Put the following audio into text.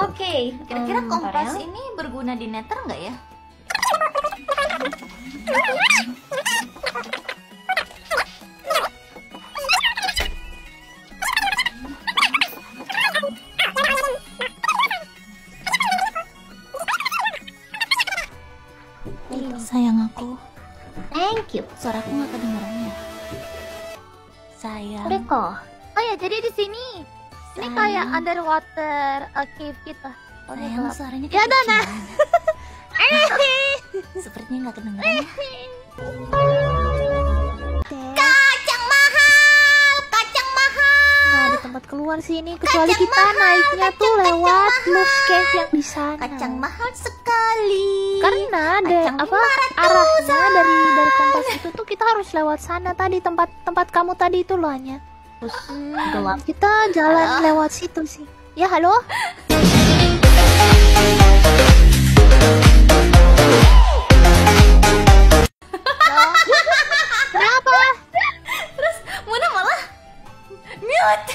Oke, Kira-kira kompas Farel? ini berguna di Nether nggak ya? Sayang aku, Thank you. suaraku nggak kedengeran ya? Sayang. Reko. Oh ya, jadi di sini ini kayak underwater cave gitu. Oh, Sayang, gelap. suaranya Ya, kekecilan. Sepertinya nggak kedengeran ya? Kacang mahal, kacang mahal. Nggak ada tempat keluar sini kecuali kita naiknya tuh lewat lost cave yang di sana. Kacang mahal sekali. Karena Kacang arahnya dari kompas itu tuh kita harus lewat sana tadi tempat kamu tadi itu loh Anya. Terus gelap. Kita jalan lewat situ sih. Ya halo? Muna malah mute.